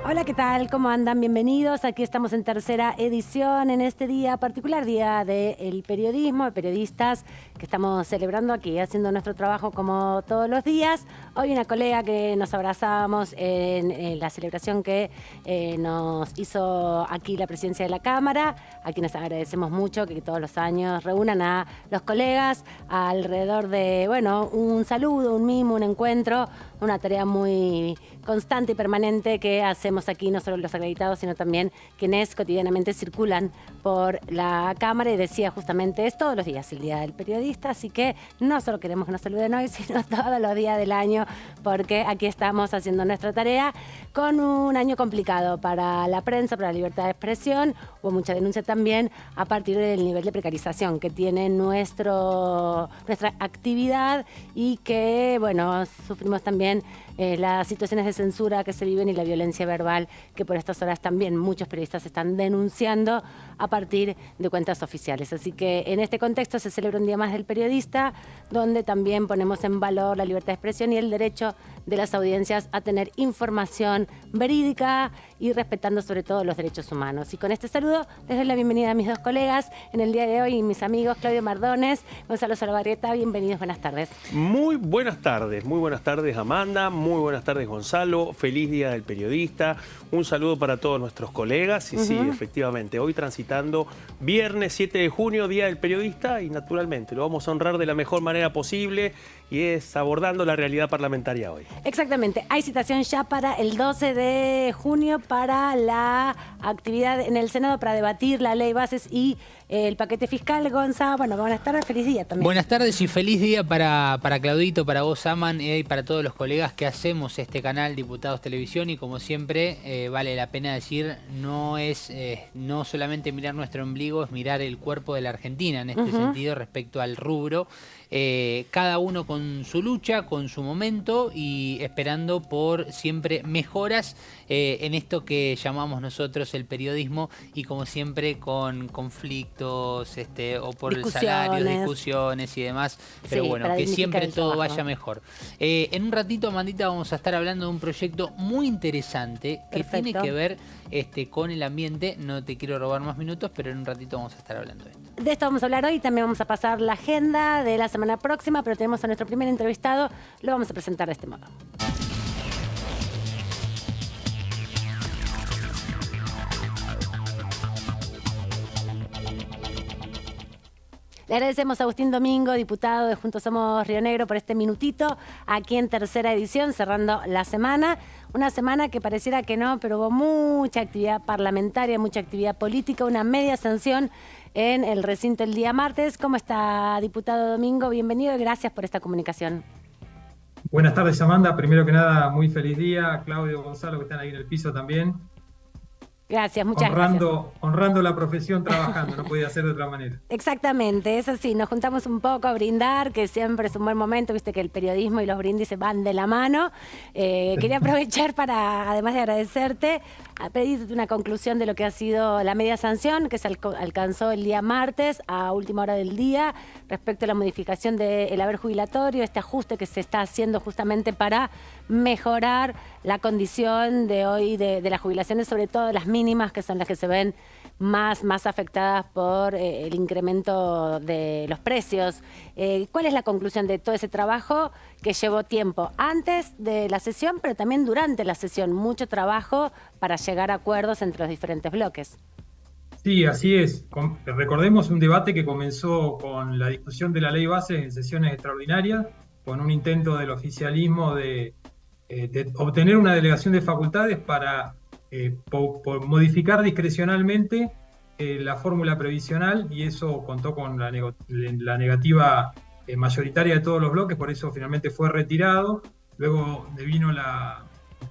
Hola, ¿qué tal? ¿Cómo andan? Bienvenidos. Aquí estamos en tercera edición, en este día particular, Día del Periodismo, de periodistas que estamos celebrando aquí, haciendo nuestro trabajo como todos los días. Hoy una colega que nos abrazamos en la celebración que nos hizo aquí la presidencia de la Cámara, a quienes agradecemos mucho que todos los años reúnan a los colegas alrededor de, bueno, un saludo, un mimo, un encuentro, una tarea muy constante y permanente que hacemos aquí, no solo los acreditados, sino también quienes cotidianamente circulan por la Cámara. Y decía justamente, es todos los días el Día del Periodista, así que no solo queremos que nos saluden hoy, sino todos los días del año, porque aquí estamos haciendo nuestra tarea con un año complicado para la prensa, para la libertad de expresión. Hubo mucha denuncia también a partir del nivel de precarización que tiene nuestra actividad y que, bueno, sufrimos también las situaciones de censura que se viven y la violencia verbal que por estas horas también muchos periodistas están denunciando a partir de cuentas oficiales. Así que en este contexto se celebra un Día Más del Periodista, donde también ponemos en valor la libertad de expresión y el derecho de las audiencias a tener información verídica y respetando sobre todo los derechos humanos. Y con este saludo les doy la bienvenida a mis dos colegas en el día de hoy, mis amigos Claudio Mardones, Gonzalo Solobarrieta. Bienvenidos, buenas tardes. Muy buenas tardes Amanda, muy buenas tardes Gonzalo, feliz Día del Periodista, un saludo para todos nuestros colegas y sí, efectivamente, hoy transitando viernes 7 de junio, Día del Periodista y naturalmente lo vamos a honrar de la mejor manera posible y es abordando la realidad parlamentaria hoy. Exactamente, hay citación ya para el 12 de junio para la actividad en el Senado para debatir la ley bases y el paquete fiscal. Gonza, bueno, buenas tardes, feliz día también. Buenas tardes y feliz día para Claudito, para vos, Aman, y para todos los colegas que hacemos este canal Diputados Televisión. Y como siempre, vale la pena decir, no solamente mirar nuestro ombligo, es mirar el cuerpo de la Argentina en este sentido respecto al rubro. Cada uno con su lucha, con su momento y esperando por siempre mejoras en esto que llamamos nosotros el periodismo y como siempre con conflictos o por el salario, discusiones y demás, pero sí, bueno, que siempre todo vaya mejor. En un ratito, Amandita, vamos a estar hablando de un proyecto muy interesante que tiene que ver con el ambiente. No te quiero robar más minutos, pero en un ratito vamos a estar hablando de esto. De esto vamos a hablar hoy, también vamos a pasar la agenda de la semana próxima, pero tenemos a nuestro primer entrevistado, lo vamos a presentar de este modo. Le agradecemos a Agustín Domingo, diputado de Juntos Somos Río Negro, por este minutito aquí en tercera edición, cerrando la semana. Una semana que pareciera que no, pero hubo mucha actividad parlamentaria, mucha actividad política, una media sanción en el recinto el día martes. ¿Cómo está, diputado Domingo? Bienvenido y gracias por esta comunicación. Buenas tardes, Amanda. Primero que nada, muy feliz día. Claudio, Gonzalo, que están ahí en el piso también. Gracias, muchas gracias. Honrando la profesión trabajando, no podía ser de otra manera. Exactamente, es así, nos juntamos un poco a brindar, que siempre es un buen momento, viste que el periodismo y los brindis van de la mano. Quería aprovechar para, además de agradecerte, a pedirte una conclusión de lo que ha sido la media sanción que se alcanzó el día martes a última hora del día respecto a la modificación del haber jubilatorio, este ajuste que se está haciendo justamente para mejorar la condición de hoy de las jubilaciones, sobre todo las mínimas, que son las que se ven más afectadas por el incremento de los precios. ¿Cuál es la conclusión de todo ese trabajo que llevó tiempo antes de la sesión, pero también durante la sesión? Mucho trabajo para llegar a acuerdos entre los diferentes bloques. Sí, así es. Recordemos un debate que comenzó con la discusión de la ley base en sesiones extraordinarias, con un intento del oficialismo de obtener una delegación de facultades para por modificar discrecionalmente la fórmula previsional, y eso contó con la negativa mayoritaria de todos los bloques, por eso finalmente fue retirado. Luego vino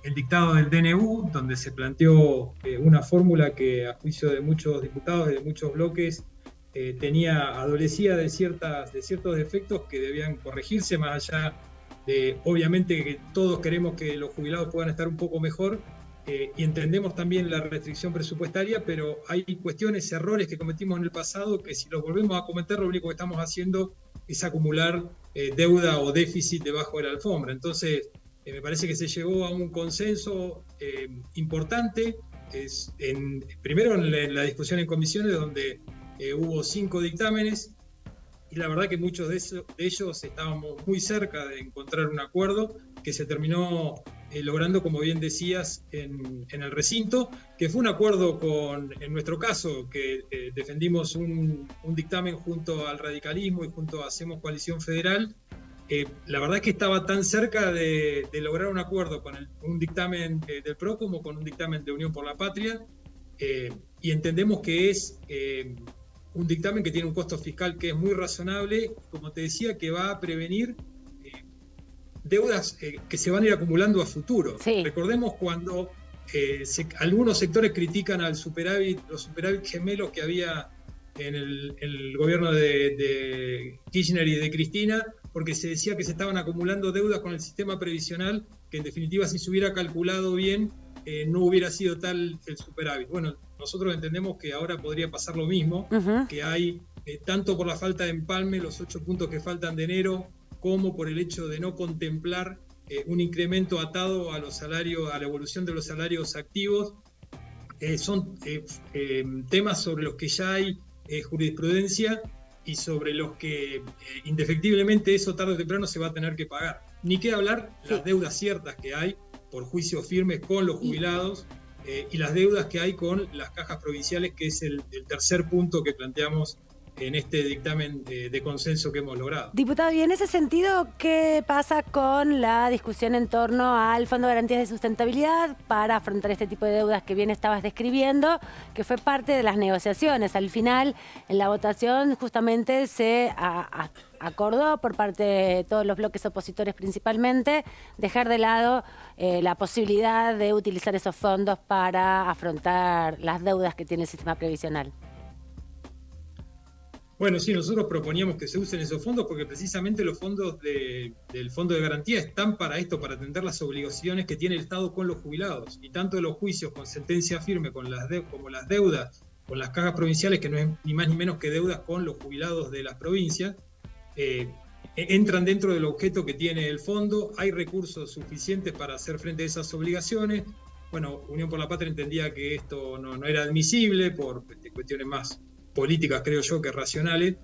el dictado del DNU, donde se planteó una fórmula que a juicio de muchos diputados y de muchos bloques adolecía de ciertos defectos que debían corregirse, más allá de, obviamente, que todos queremos que los jubilados puedan estar un poco mejor, y entendemos también la restricción presupuestaria, pero hay cuestiones, errores que cometimos en el pasado que si los volvemos a cometer, lo único que estamos haciendo es acumular deuda o déficit debajo de la alfombra. Entonces, Me parece que se llegó a un consenso importante, primero en la discusión en comisiones, donde hubo 5 dictámenes, y la verdad que muchos de ellos estábamos muy cerca de encontrar un acuerdo que se terminó logrando, como bien decías, en el recinto, que fue un acuerdo en nuestro caso, que defendimos un dictamen junto al radicalismo y junto a Hacemos Coalición Federal. La verdad es que estaba tan cerca de lograr un acuerdo con un dictamen del PRO como con un dictamen de Unión por la Patria, y entendemos que es un dictamen que tiene un costo fiscal que es muy razonable, como te decía, que va a prevenir deudas que se van a ir acumulando a futuro. Sí. Recordemos cuando algunos sectores critican los superávit gemelos que había en el gobierno de Kirchner y de Cristina, porque se decía que se estaban acumulando deudas con el sistema previsional, que en definitiva, si se hubiera calculado bien, no hubiera sido tal el superávit. Bueno, nosotros entendemos que ahora podría pasar lo mismo, que hay, tanto por la falta de empalme, los 8 puntos que faltan de enero, como por el hecho de no contemplar un incremento atado a los salarios, a la evolución de los salarios activos. Son temas sobre los que ya hay jurisprudencia y sobre los que indefectiblemente eso tarde o temprano se va a tener que pagar. Ni qué hablar las deudas ciertas que hay por juicios firmes con los jubilados y las deudas que hay con las cajas provinciales, que es el tercer punto que planteamos en este dictamen de consenso que hemos logrado. Diputado, y en ese sentido, ¿qué pasa con la discusión en torno al Fondo de Garantías de Sustentabilidad para afrontar este tipo de deudas que bien estabas describiendo, que fue parte de las negociaciones? Al final, en la votación, justamente se acordó por parte de todos los bloques opositores principalmente, dejar de lado la posibilidad de utilizar esos fondos para afrontar las deudas que tiene el sistema previsional. Bueno, sí, nosotros proponíamos que se usen esos fondos porque precisamente los fondos del Fondo de Garantía están para esto, para atender las obligaciones que tiene el Estado con los jubilados. Y tanto los juicios con sentencia firme como las deudas con las cajas provinciales, que no es ni más ni menos que deudas con los jubilados de las provincias, entran dentro del objeto que tiene el fondo. Hay recursos suficientes para hacer frente a esas obligaciones. Bueno, Unión por la Patria entendía que esto no era admisible por cuestiones más políticas, creo yo, que racionales,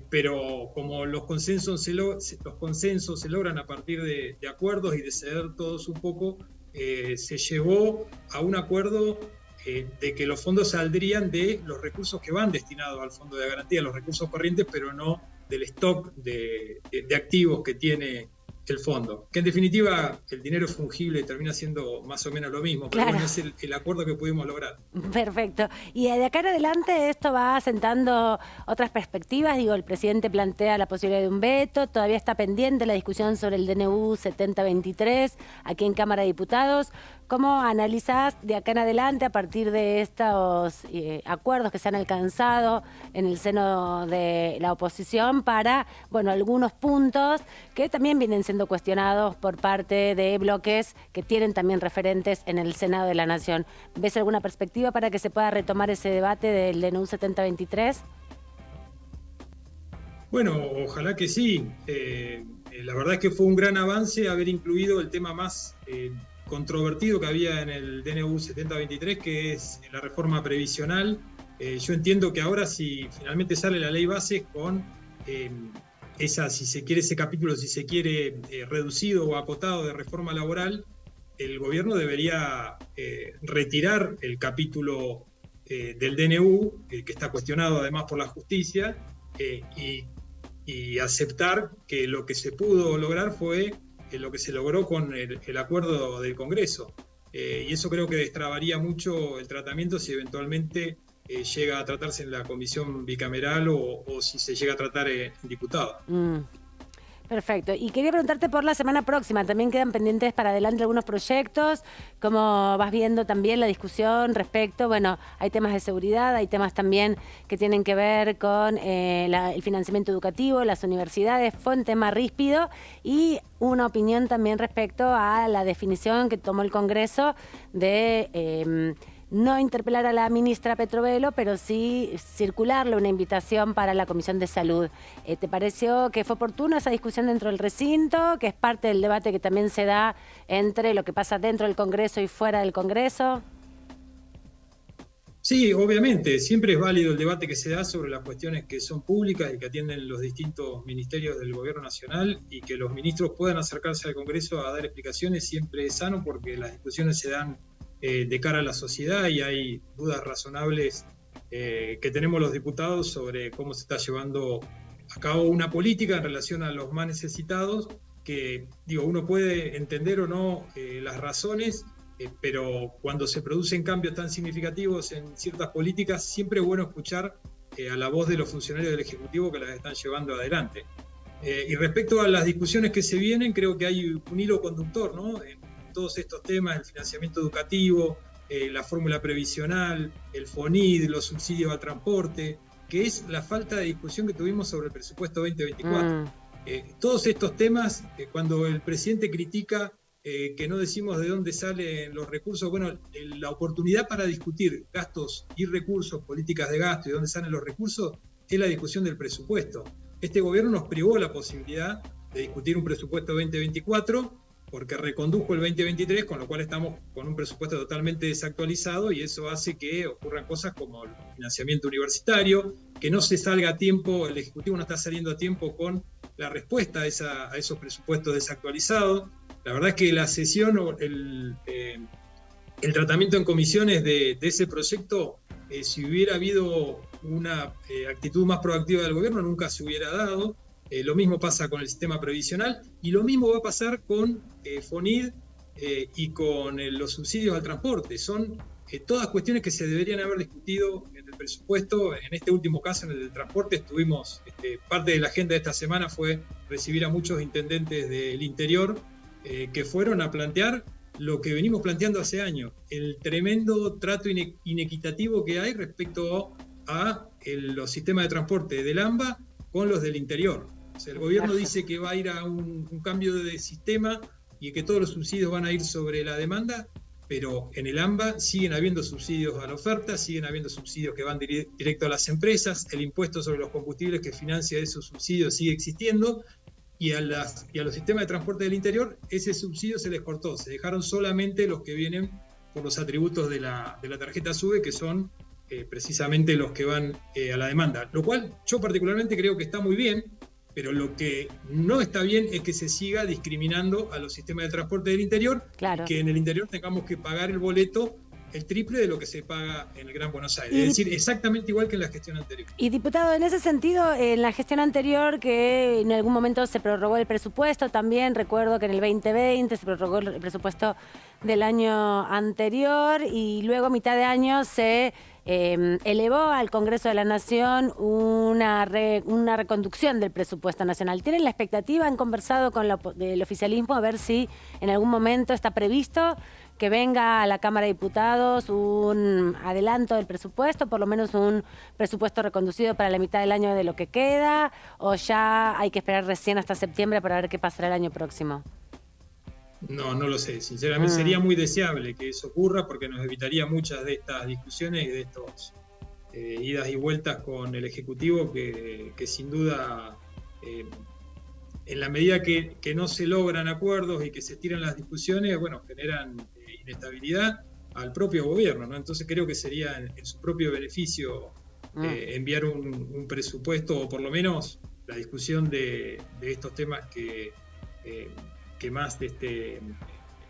pero como los consensos se logran a partir de acuerdos y de ceder todos un poco, se llevó a un acuerdo de que los fondos saldrían de los recursos que van destinados al Fondo de Garantía, los recursos corrientes, pero no del stock de activos que tiene el fondo. Que en definitiva el dinero es fungible y termina siendo más o menos lo mismo, pero bueno, es el acuerdo que pudimos lograr. Perfecto. Y de acá en adelante esto va sentando otras perspectivas. Digo, el presidente plantea la posibilidad de un veto, todavía está pendiente la discusión sobre el DNU 7023 aquí en Cámara de Diputados. ¿Cómo analizás de acá en adelante, a partir de estos acuerdos que se han alcanzado en el seno de la oposición para, bueno, algunos puntos que también vienen siendo cuestionados por parte de bloques que tienen también referentes en el Senado de la Nación? ¿Ves alguna perspectiva para que se pueda retomar ese debate del DNU 7023? Bueno, ojalá que sí. La verdad es que fue un gran avance haber incluido el tema más controvertido que había en el DNU 7023, que es la reforma previsional. Yo entiendo que ahora, si finalmente sale la ley base con si se quiere ese capítulo, si se quiere reducido o acotado de reforma laboral, el gobierno debería retirar el capítulo del DNU, que está cuestionado además por la justicia, y aceptar que lo que se pudo lograr fue lo que se logró con el acuerdo del Congreso. Y eso creo que destrabaría mucho el tratamiento si eventualmente llega a tratarse en la comisión bicameral o si se llega a tratar en diputados. Perfecto. Y quería preguntarte por la semana próxima. También quedan pendientes para adelante algunos proyectos. ¿Cómo vas viendo también la discusión respecto? Bueno, hay temas de seguridad, hay temas también que tienen que ver con el financiamiento educativo, las universidades. Fue un tema ríspido y una opinión también respecto a la definición que tomó el Congreso de no interpelar a la ministra Petrovelo, pero sí circularle una invitación para la Comisión de Salud. ¿Te pareció que fue oportuna esa discusión dentro del recinto, que es parte del debate que también se da entre lo que pasa dentro del Congreso y fuera del Congreso? Sí, obviamente, siempre es válido el debate que se da sobre las cuestiones que son públicas y que atienden los distintos ministerios del Gobierno Nacional, y que los ministros puedan acercarse al Congreso a dar explicaciones siempre es sano, porque las discusiones se dan de cara a la sociedad y hay dudas razonables que tenemos los diputados sobre cómo se está llevando a cabo una política en relación a los más necesitados, que uno puede entender o no las razones, pero cuando se producen cambios tan significativos en ciertas políticas, siempre es bueno escuchar a la voz de los funcionarios del Ejecutivo que las están llevando adelante. Y respecto a las discusiones que se vienen, creo que hay un hilo conductor, ¿no?, en todos estos temas: el financiamiento educativo, la fórmula previsional, el FONID, los subsidios al transporte, que es la falta de discusión que tuvimos sobre el presupuesto 2024. Todos estos temas, cuando el presidente critica que no decimos de dónde salen los recursos, bueno, la oportunidad para discutir gastos y recursos, políticas de gasto y dónde salen los recursos, es la discusión del presupuesto. Este gobierno nos privó la posibilidad de discutir un presupuesto 2024 porque recondujo el 2023, con lo cual estamos con un presupuesto totalmente desactualizado, y eso hace que ocurran cosas como el financiamiento universitario, que no se salga a tiempo, el Ejecutivo no está saliendo a tiempo con la respuesta a esos presupuestos desactualizados. La verdad es que la sesión o el tratamiento en comisiones de ese proyecto, si hubiera habido una actitud más proactiva del gobierno, nunca se hubiera dado. Lo mismo pasa con el sistema previsional, y lo mismo va a pasar con FONID y con los subsidios al transporte. Son todas cuestiones que se deberían haber discutido en el presupuesto. En este último caso, en el del transporte, parte de la agenda de esta semana fue recibir a muchos intendentes del interior que fueron a plantear lo que venimos planteando hace años: el tremendo trato inequitativo que hay respecto a los sistemas de transporte del AMBA con los del interior. O sea, el gobierno dice que va a ir a un cambio de sistema y que todos los subsidios van a ir sobre la demanda, pero en el AMBA siguen habiendo subsidios a la oferta, siguen habiendo subsidios que van directo a las empresas, el impuesto sobre los combustibles que financia esos subsidios sigue existiendo, y a los sistemas de transporte del interior ese subsidio se les cortó, se dejaron solamente los que vienen por los atributos de la tarjeta SUBE, que son precisamente los que van a la demanda, lo cual yo particularmente creo que está muy bien, pero lo que no está bien es que se siga discriminando a los sistemas de transporte del interior, claro, y que en el interior tengamos que pagar el boleto el triple de lo que se paga en el Gran Buenos Aires, es decir, exactamente igual que en la gestión anterior. Y diputado, en ese sentido, en la gestión anterior, que en algún momento se prorrogó el presupuesto, también recuerdo que en el 2020 se prorrogó el presupuesto del año anterior, y luego a mitad de año se elevó al Congreso de la Nación una reconducción del presupuesto nacional. ¿Tienen la expectativa? ¿Han conversado con el oficialismo a ver si en algún momento está previsto que venga a la Cámara de Diputados un adelanto del presupuesto, por lo menos un presupuesto reconducido para la mitad del año de lo que queda, o ya hay que esperar recién hasta septiembre para ver qué pasará el año próximo? No lo sé. Sinceramente sería muy deseable que eso ocurra, porque nos evitaría muchas de estas discusiones y de estos idas y vueltas con el Ejecutivo que sin duda, en la medida que no se logran acuerdos y que se estiran las discusiones, bueno, generan inestabilidad al propio gobierno, ¿no? Entonces creo que sería en su propio beneficio enviar un presupuesto, o por lo menos la discusión de estos temas que más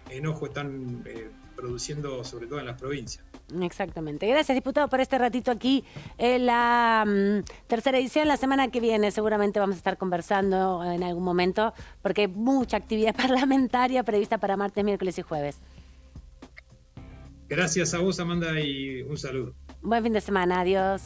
enojo están produciendo, sobre todo en las provincias. Exactamente. Gracias, diputado, por este ratito aquí en la tercera edición. La semana que viene seguramente vamos a estar conversando en algún momento, porque hay mucha actividad parlamentaria prevista para martes, miércoles y jueves. Gracias a vos, Amanda, y un saludo. Buen fin de semana. Adiós.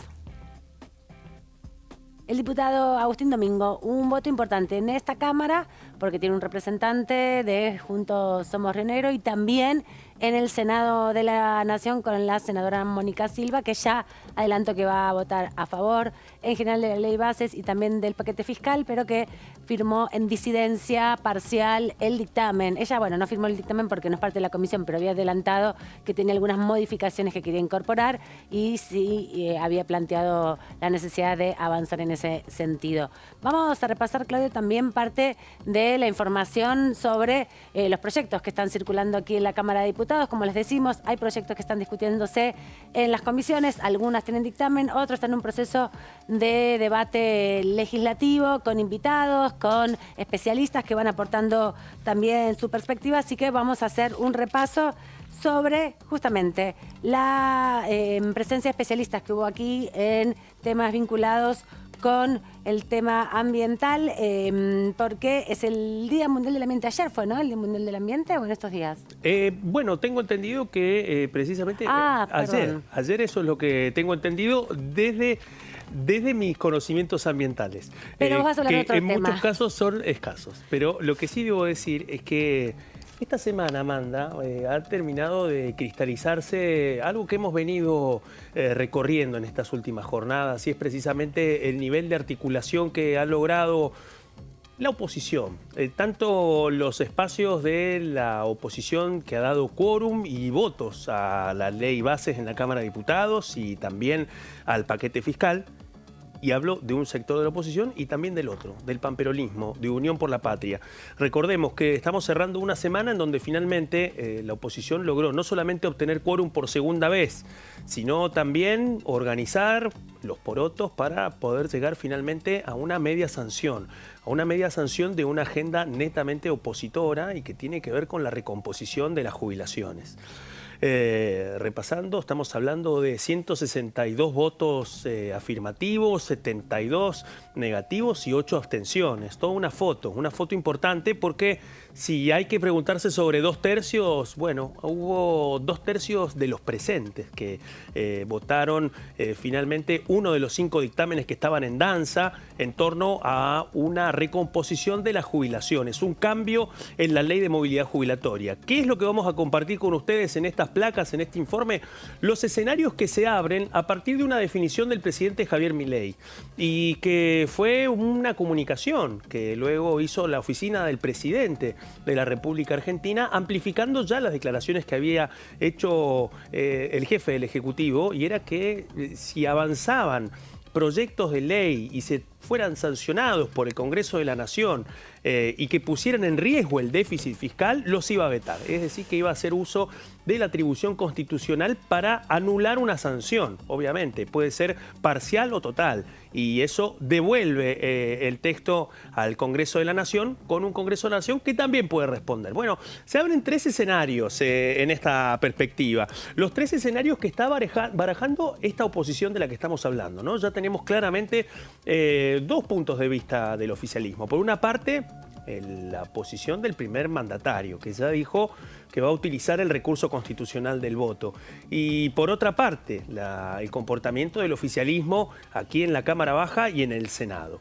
El diputado Agustín Domingo, un voto importante en esta Cámara porque tiene un representante de Juntos Somos Río Negro, y también en el Senado de la Nación con la senadora Mónica Silva, que ya adelantó que va a votar a favor en general de la ley bases y también del paquete fiscal, pero que firmó en disidencia parcial el dictamen. Ella, bueno, no firmó el dictamen porque no es parte de la comisión, pero había adelantado que tenía algunas modificaciones que quería incorporar y sí había planteado la necesidad de avanzar en ese sentido. Vamos a repasar, Claudio, también parte de la información sobre los proyectos que están circulando aquí en la Cámara de Diputados. Como les decimos, hay proyectos que están discutiéndose en las comisiones, algunas tienen dictamen, otros están en un proceso de debate legislativo con invitados, con especialistas que van aportando también su perspectiva, así que vamos a hacer un repaso sobre justamente la presencia de especialistas que hubo aquí en temas vinculados con el tema ambiental, porque es el Día Mundial del Ambiente. Ayer fue, ¿no? El Día Mundial del Ambiente, o en estos días. Bueno, tengo entendido que precisamente ayer eso es lo que tengo entendido desde mis conocimientos ambientales. Pero vos vas a hablar de otro tema. En muchos casos son escasos. Pero lo que sí debo decir es que esta semana, Amanda, ha terminado de cristalizarse algo que hemos venido recorriendo en estas últimas jornadas, y es precisamente el nivel de articulación que ha logrado la oposición. Tanto los espacios de la oposición que ha dado quórum y votos a la ley bases en la Cámara de Diputados y también al paquete fiscal. Y hablo de un sector de la oposición y también del otro, del pamperonismo, de Unión por la Patria. Recordemos que estamos cerrando una semana en donde finalmente la oposición logró no solamente obtener quórum por segunda vez, sino también organizar los porotos para poder llegar finalmente a una media sanción de una agenda netamente opositora y que tiene que ver con la recomposición de las jubilaciones. Repasando, estamos hablando de 162 votos afirmativos, 72 negativos y 8 abstenciones. Toda una foto importante, porque si hay que preguntarse sobre 2/3, bueno, hubo 2/3 de los presentes que votaron finalmente uno de los 5 dictámenes que estaban en danza en torno a una recomposición de las jubilaciones, un cambio en la ley de movilidad jubilatoria. ¿Qué es lo que vamos a compartir con ustedes en estas placas, en este informe? Los escenarios que se abren a partir de una definición del presidente Javier Milei, y que fue una comunicación que luego hizo la oficina del presidente de la República Argentina, amplificando ya las declaraciones que había hecho el jefe del Ejecutivo, y era que si avanzaban proyectos de ley y se fueran sancionados por el Congreso de la Nación y que pusieran en riesgo el déficit fiscal, los iba a vetar. Es decir, que iba a hacer uso de la atribución constitucional para anular una sanción. Obviamente, puede ser parcial o total. Y eso devuelve el texto al Congreso de la Nación, con un Congreso de la Nación que también puede responder. Bueno, se abren 3 escenarios en esta perspectiva. Los 3 escenarios que está barajando esta oposición de la que estamos hablando, ¿no? Ya tenemos claramente 2 puntos de vista del oficialismo. Por una parte, la posición del primer mandatario, que ya dijo que va a utilizar el recurso constitucional del voto. Y por otra parte, el comportamiento del oficialismo aquí en la Cámara Baja y en el Senado.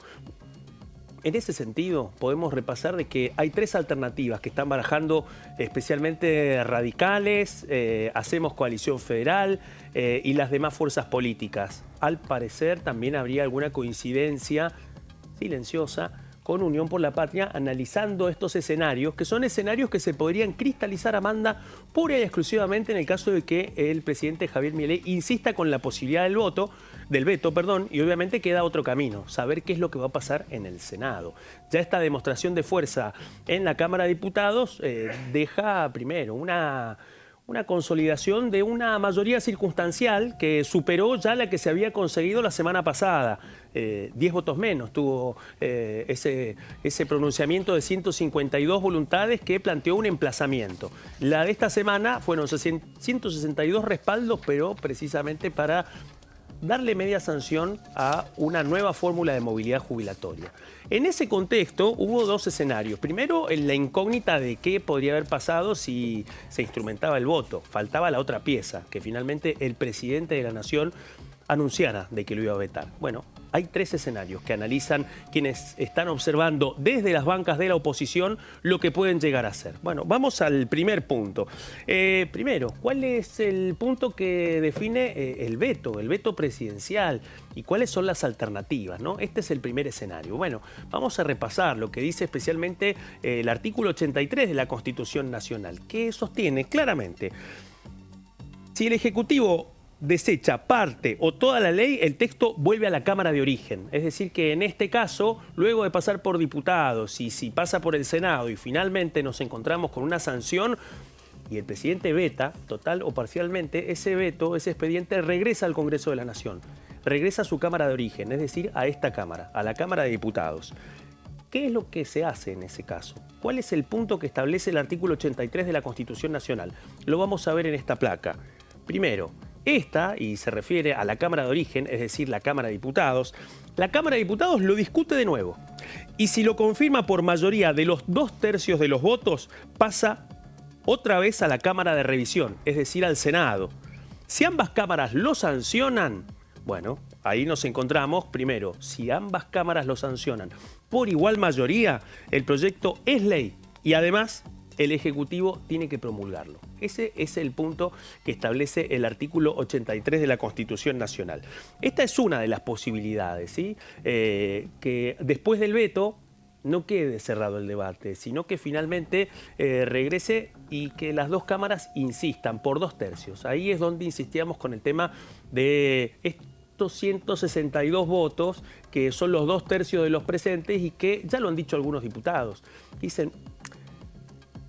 En ese sentido, podemos repasar de que hay 3 alternativas que están barajando especialmente radicales, Hacemos Coalición Federal y las demás fuerzas políticas. Al parecer también habría alguna coincidencia silenciosa con Unión por la Patria, analizando estos escenarios, que son escenarios que se podrían cristalizar, Amanda, pura y exclusivamente en el caso de que el presidente Javier Milei insista con la posibilidad del veto, y obviamente queda otro camino, saber qué es lo que va a pasar en el Senado. Ya esta demostración de fuerza en la Cámara de Diputados deja primero una consolidación de una mayoría circunstancial que superó ya la que se había conseguido la semana pasada. 10 votos menos tuvo ese pronunciamiento de 152 voluntades que planteó un emplazamiento. La de esta semana fueron 162 respaldos, pero precisamente para darle media sanción a una nueva fórmula de movilidad jubilatoria. En ese contexto hubo 2 escenarios. Primero, en la incógnita de qué podría haber pasado si se instrumentaba el voto. Faltaba la otra pieza, que finalmente el presidente de la Nación anunciara de que lo iba a vetar. Bueno, Hay tres escenarios que analizan quienes están observando desde las bancas de la oposición lo que pueden llegar a ser. Bueno, vamos al primer punto. Primero, ¿cuál es el punto que define el veto presidencial? ¿Y cuáles son las alternativas, ¿no? Este es el primer escenario. Bueno, vamos a repasar lo que dice especialmente el artículo 83 de la Constitución Nacional, que sostiene claramente: si el Ejecutivo desecha parte o toda la ley, el texto vuelve a la Cámara de origen. Es decir, que en este caso, luego de pasar por diputados y si pasa por el Senado y finalmente nos encontramos con una sanción y el presidente veta, total o parcialmente, ese veto, ese expediente regresa al Congreso de la Nación, regresa a su Cámara de origen, es decir, a esta Cámara, a la Cámara de Diputados. ¿Qué es lo que se hace en ese caso? ¿Cuál es el punto que establece el artículo 83 de la Constitución Nacional? Lo vamos a ver en esta placa. Primero, esta, y se refiere a la Cámara de origen, es decir, la Cámara de Diputados, la Cámara de Diputados lo discute de nuevo. Y si lo confirma por mayoría de los 2/3 de los votos, pasa otra vez a la Cámara de revisión, es decir, al Senado. Si ambas cámaras lo sancionan, bueno, ahí nos encontramos, primero, si ambas cámaras lo sancionan por igual mayoría, el proyecto es ley y además el Ejecutivo tiene que promulgarlo. Ese es el punto que establece el artículo 83 de la Constitución Nacional. Esta es una de las posibilidades, ¿sí? Que después del veto no quede cerrado el debate, sino que finalmente regrese y que las dos cámaras insistan por 2/3. Ahí es donde insistíamos con el tema de estos 162 votos, que son los 2/3 de los presentes y que ya lo han dicho algunos diputados. Dicen: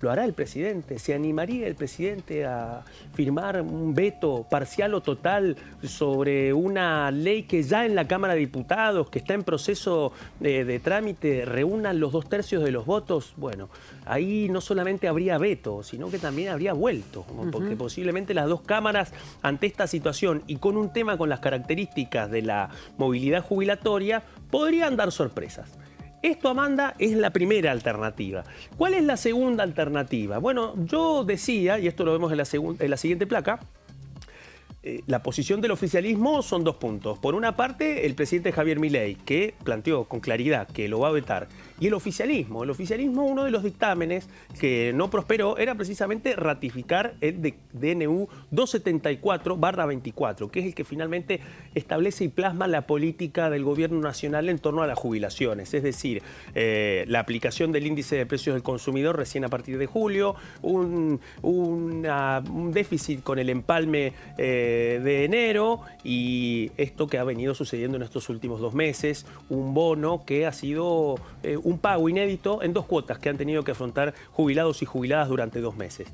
¿lo hará el presidente? ¿Se animaría el presidente a firmar un veto parcial o total sobre una ley que ya en la Cámara de Diputados, que está en proceso de trámite, reúnan los 2/3 de los votos? Bueno, ahí no solamente habría veto, sino que también habría vuelto, porque posiblemente las dos cámaras, ante esta situación y con un tema con las características de la movilidad jubilatoria, podrían dar sorpresas. Esto, Amanda, es la primera alternativa. ¿Cuál es la segunda alternativa? Bueno, yo decía, y esto lo vemos en la siguiente placa, la posición del oficialismo son 2 puntos. Por una parte, el presidente Javier Milei, que planteó con claridad que lo va a vetar. Y el oficialismo, uno de los dictámenes que no prosperó era precisamente ratificar el DNU 274/24, que es el que finalmente establece y plasma la política del gobierno nacional en torno a las jubilaciones. Es decir, la aplicación del índice de precios del consumidor recién a partir de julio, un déficit con el empalme de enero y esto que ha venido sucediendo en estos últimos 2 meses, un bono que ha sido un pago inédito en 2 cuotas que han tenido que afrontar jubilados y jubiladas durante 2 meses.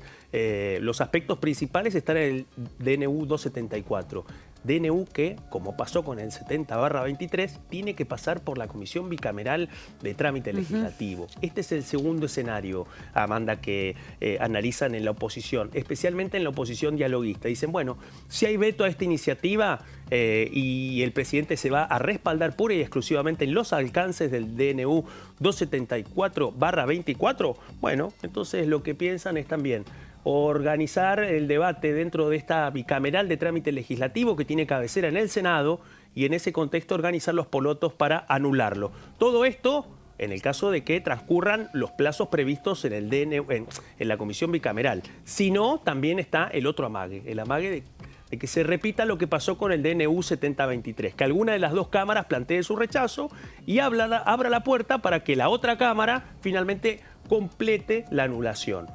Los aspectos principales están en el DNU 274. DNU que, como pasó con el 70/23, tiene que pasar por la Comisión Bicameral de Trámite Legislativo. Este es el segundo escenario, Amanda, que analizan en la oposición, especialmente en la oposición dialoguista. Dicen, bueno, si hay veto a esta iniciativa y el presidente se va a respaldar pura y exclusivamente en los alcances del DNU 274/24, bueno, entonces lo que piensan es también organizar el debate dentro de esta bicameral de trámite legislativo que tiene cabecera en el Senado y en ese contexto organizar los polotos para anularlo. Todo esto en el caso de que transcurran los plazos previstos en el DNU, en la comisión bicameral. Si no, también está el otro amague, el amague de que se repita lo que pasó con el DNU 70/23, que alguna de las dos cámaras plantee su rechazo y abra la puerta para que la otra cámara finalmente complete la anulación.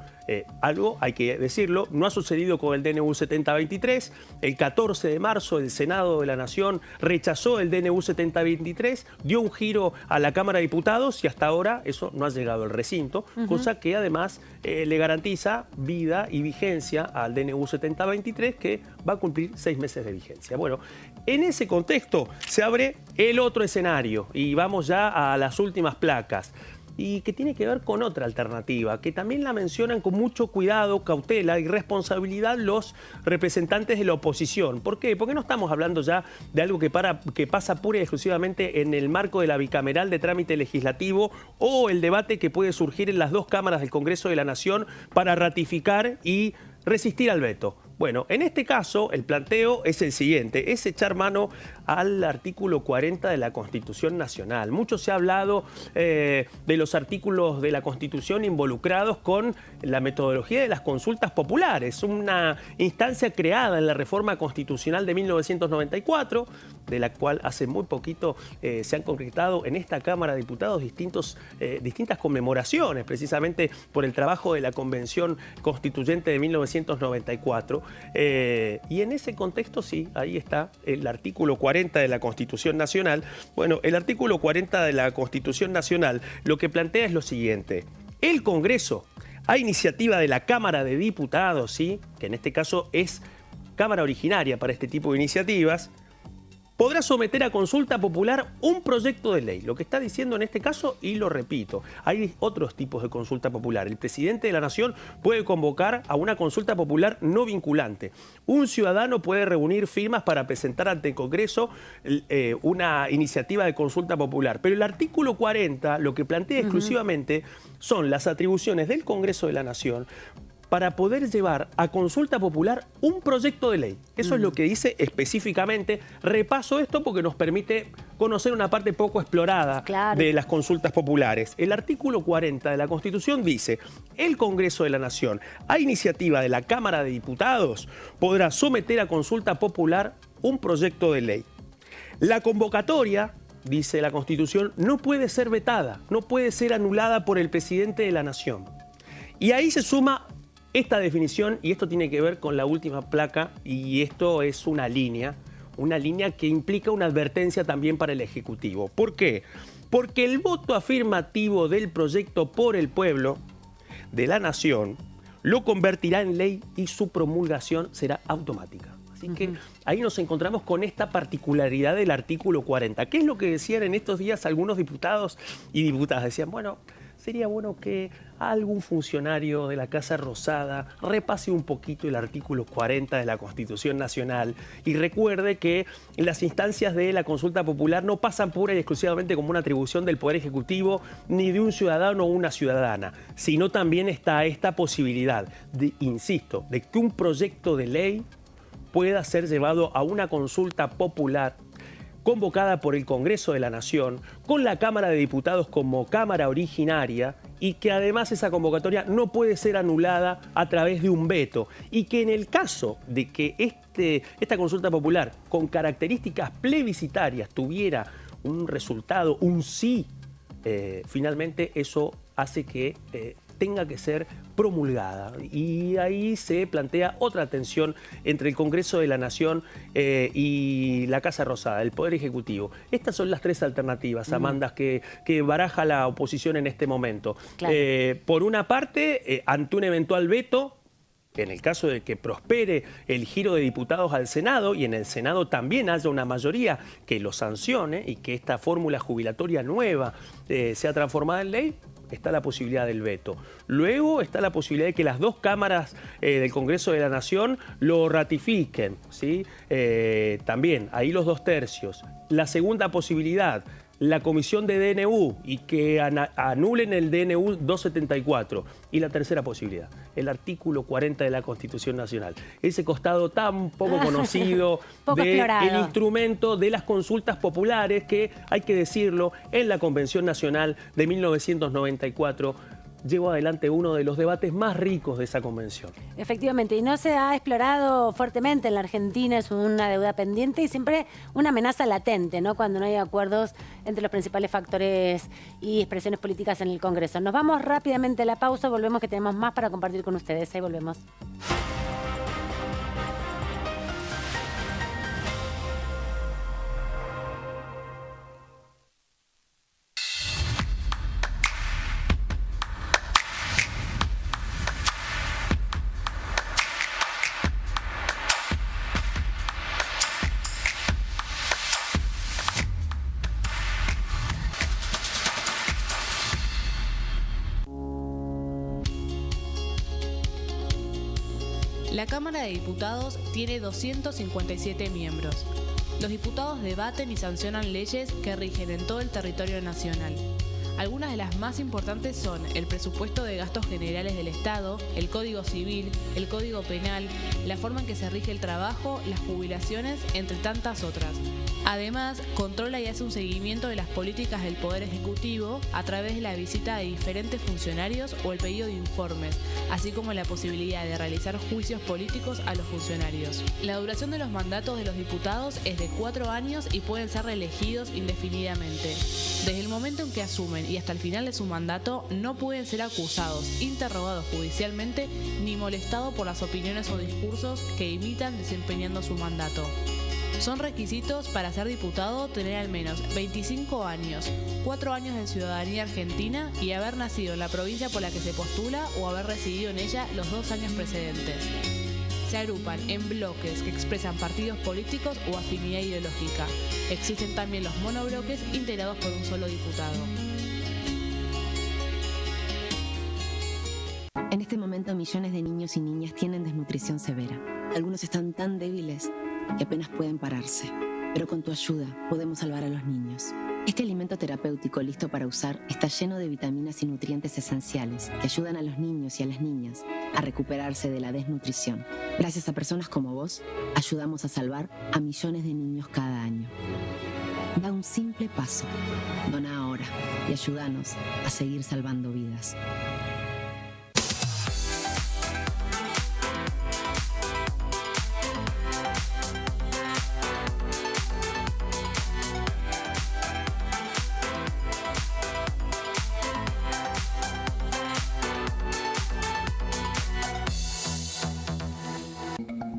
Algo, hay que decirlo, no ha sucedido con el DNU 70/23. El 14 de marzo el Senado de la Nación rechazó el DNU 70/23, dio un giro a la Cámara de Diputados y hasta ahora eso no ha llegado al recinto, cosa que además le garantiza vida y vigencia al DNU 70/23, que va a cumplir 6 meses de vigencia. Bueno, en ese contexto se abre el otro escenario y vamos ya a las últimas placas, y que tiene que ver con otra alternativa, que también la mencionan con mucho cuidado, cautela y responsabilidad los representantes de la oposición. ¿Por qué? Porque no estamos hablando ya de algo que pasa pura y exclusivamente en el marco de la bicameral de trámite legislativo o el debate que puede surgir en las dos cámaras del Congreso de la Nación para ratificar y resistir al veto. Bueno, en este caso el planteo es el siguiente, es echar mano al artículo 40 de la Constitución Nacional. Mucho se ha hablado de los artículos de la Constitución involucrados con la metodología de las consultas populares, una instancia creada en la reforma constitucional de 1994, de la cual hace muy poquito se han concretado en esta Cámara de Diputados distintas conmemoraciones, precisamente por el trabajo de la Convención Constituyente de 1994. Y en ese contexto, sí, ahí está el artículo 40 de la Constitución Nacional. Bueno, el artículo 40 de la Constitución Nacional lo que plantea es lo siguiente: el Congreso, a iniciativa de la Cámara de Diputados, ¿sí?, que en este caso es Cámara originaria para este tipo de iniciativas, podrá someter a consulta popular un proyecto de ley. Lo que está diciendo en este caso, y lo repito, hay otros tipos de consulta popular. El presidente de la Nación puede convocar a una consulta popular no vinculante. Un ciudadano puede reunir firmas para presentar ante el Congreso una iniciativa de consulta popular. Pero el artículo 40 lo que plantea exclusivamente son las atribuciones del Congreso de la Nación para poder llevar a consulta popular un proyecto de ley. Eso es lo que dice específicamente. Repaso esto porque nos permite conocer una parte poco explorada de las consultas populares. El artículo 40 de la Constitución dice: el Congreso de la Nación, a iniciativa de la Cámara de Diputados, podrá someter a consulta popular un proyecto de ley. La convocatoria, dice la Constitución, no puede ser vetada, no puede ser anulada por el presidente de la Nación. Y ahí se suma esta definición, y esto tiene que ver con la última placa, y esto es una línea que implica una advertencia también para el Ejecutivo. ¿Por qué? Porque el voto afirmativo del proyecto por el pueblo de la Nación lo convertirá en ley y su promulgación será automática. Así que ahí nos encontramos con esta particularidad del artículo 40. ¿Qué es lo que decían en estos días algunos diputados y diputadas? Decían, bueno, sería bueno que algún funcionario de la Casa Rosada repase un poquito el artículo 40 de la Constitución Nacional y recuerde que las instancias de la consulta popular no pasan pura y exclusivamente como una atribución del Poder Ejecutivo ni de un ciudadano o una ciudadana, sino también está esta posibilidad, insisto, de que un proyecto de ley pueda ser llevado a una consulta popular convocada por el Congreso de la Nación, con la Cámara de Diputados como Cámara originaria, y que además esa convocatoria no puede ser anulada a través de un veto, y que en el caso de que esta consulta popular con características plebiscitarias tuviera un resultado, un sí, finalmente eso hace que tenga que ser promulgada. Y ahí se plantea otra tensión entre el Congreso de la Nación y la Casa Rosada, el Poder Ejecutivo. Estas son las tres alternativas, Amanda, que baraja la oposición en este momento. Claro. Por una parte, ante un eventual veto, en el caso de que prospere el giro de diputados al Senado y en el Senado también haya una mayoría que lo sancione y que esta fórmula jubilatoria nueva sea transformada en ley, está la posibilidad del veto. Luego está la posibilidad de que las dos cámaras del Congreso de la Nación lo ratifiquen, ¿sí? También, ahí los 2/3. La segunda posibilidad, la comisión de DNU y que anulen el DNU 274. Y la tercera posibilidad, el artículo 40 de la Constitución Nacional. Ese costado tan poco conocido del instrumento de las consultas populares que, hay que decirlo, en la Convención Nacional de 1994 llevó adelante uno de los debates más ricos de esa convención. Efectivamente, y no se ha explorado fuertemente en la Argentina, es una deuda pendiente y siempre una amenaza latente, ¿no?, cuando no hay acuerdos entre los principales factores y expresiones políticas en el Congreso. Nos vamos rápidamente a la pausa, volvemos que tenemos más para compartir con ustedes. Ahí volvemos. La Cámara de Diputados tiene 257 miembros. Los diputados debaten y sancionan leyes que rigen en todo el territorio nacional. Algunas de las más importantes son el presupuesto de gastos generales del Estado, el Código Civil, el Código Penal, la forma en que se rige el trabajo, las jubilaciones, entre tantas otras. Además, controla y hace un seguimiento de las políticas del Poder Ejecutivo a través de la visita de diferentes funcionarios o el pedido de informes, así como la posibilidad de realizar juicios políticos a los funcionarios. La duración de los mandatos de los diputados es de 4 años y pueden ser reelegidos indefinidamente. Desde el momento en que asumen y hasta el final de su mandato, no pueden ser acusados, interrogados judicialmente ni molestados por las opiniones o discursos que imitan desempeñando su mandato. Son requisitos para ser diputado tener al menos 25 años, 4 años de ciudadanía argentina y haber nacido en la provincia por la que se postula o haber residido en ella los 2 años precedentes. Se agrupan en bloques que expresan partidos políticos o afinidad ideológica. Existen también los monobloques integrados por un solo diputado. En este momento, millones de niños y niñas tienen desnutrición severa. Algunos están tan débiles que apenas pueden pararse, pero con tu ayuda podemos salvar a los niños. Este alimento terapéutico listo para usar está lleno de vitaminas y nutrientes esenciales que ayudan a los niños y a las niñas a recuperarse de la desnutrición. Gracias a personas como vos, ayudamos a salvar a millones de niños cada año. Da un simple paso, dona ahora y ayúdanos a seguir salvando vidas.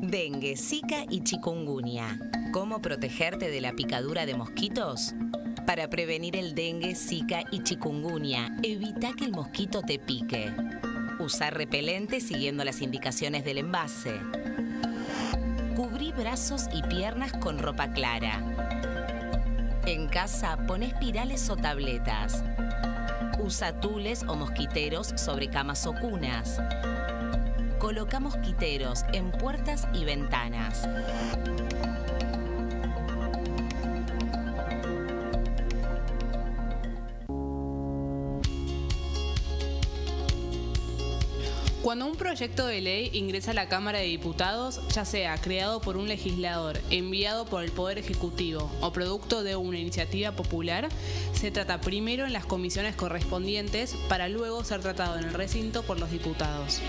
Dengue, Zika y chikungunya. ¿Cómo protegerte de la picadura de mosquitos? Para prevenir el dengue, Zika y chikungunya, evita que el mosquito te pique. Usar repelente siguiendo las indicaciones del envase. Cubrí brazos y piernas con ropa clara. En casa, pon espirales o tabletas. Usa tules o mosquiteros sobre camas o cunas. Coloca mosquiteros en puertas y ventanas. Cuando un proyecto de ley ingresa a la Cámara de Diputados, ya sea creado por un legislador, enviado por el Poder Ejecutivo o producto de una iniciativa popular, se trata primero en las comisiones correspondientes para luego ser tratado en el recinto por los diputados.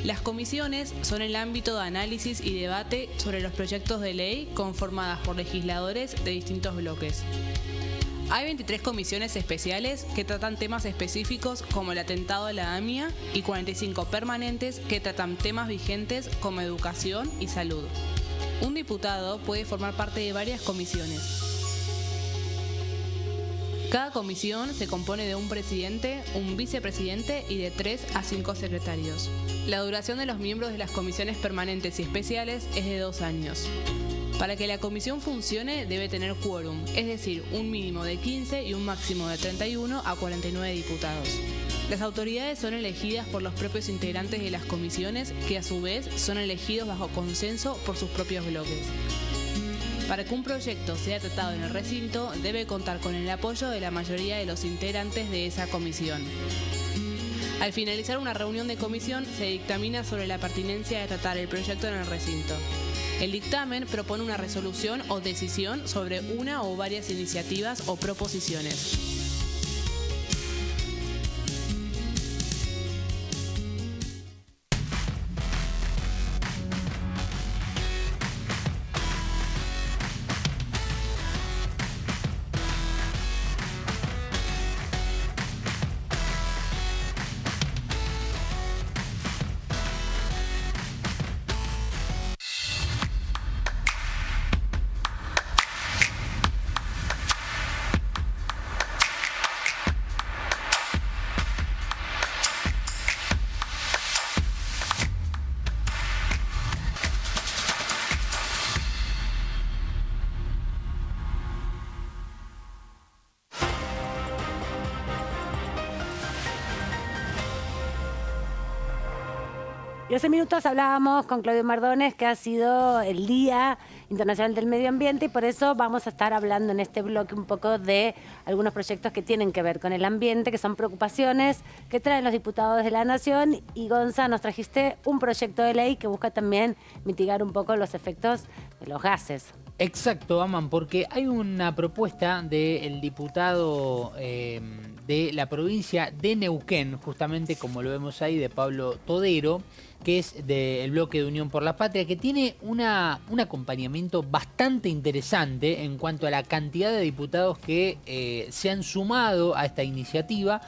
Las comisiones son el ámbito de análisis y debate sobre los proyectos de ley conformadas por legisladores de distintos bloques. Hay 23 comisiones especiales que tratan temas específicos como el atentado de la AMIA y 45 permanentes que tratan temas vigentes como educación y salud. Un diputado puede formar parte de varias comisiones. Cada comisión se compone de un presidente, un vicepresidente y de 3 a 5 secretarios. La duración de los miembros de las comisiones permanentes y especiales es de 2 años. Para que la comisión funcione debe tener quórum, es decir, un mínimo de 15 y un máximo de 31 a 49 diputados. Las autoridades son elegidas por los propios integrantes de las comisiones, que a su vez son elegidos bajo consenso por sus propios bloques. Para que un proyecto sea tratado en el recinto, debe contar con el apoyo de la mayoría de los integrantes de esa comisión. Al finalizar una reunión de comisión, se dictamina sobre la pertinencia de tratar el proyecto en el recinto. El dictamen propone una resolución o decisión sobre una o varias iniciativas o proposiciones. Y hace minutos hablábamos con Claudio Mardones, que ha sido el Día Internacional del Medio Ambiente, y por eso vamos a estar hablando en este bloque un poco de algunos proyectos que tienen que ver con el ambiente, que son preocupaciones que traen los diputados de la Nación. Y Gonza, nos trajiste un proyecto de ley que busca también mitigar un poco los efectos de los gases. Exacto, Aman, porque hay una propuesta del diputado de la provincia de Neuquén, justamente como lo vemos ahí, de Pablo Todero, que es del bloque de Unión por la Patria, que tiene un acompañamiento bastante interesante en cuanto a la cantidad de diputados que se han sumado a esta iniciativa,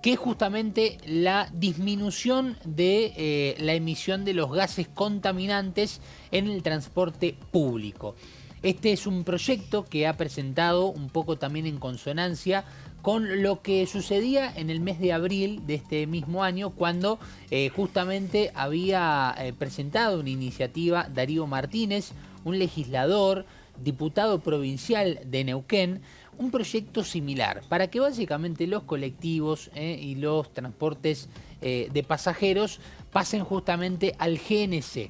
que es justamente la disminución de la emisión de los gases contaminantes en el transporte público. Este es un proyecto que ha presentado un poco también en consonancia con lo que sucedía en el mes de abril de este mismo año, cuando justamente había presentado una iniciativa Darío Martínez, un legislador, diputado provincial de Neuquén, un proyecto similar para que básicamente los colectivos y los transportes de pasajeros pasen justamente al GNC.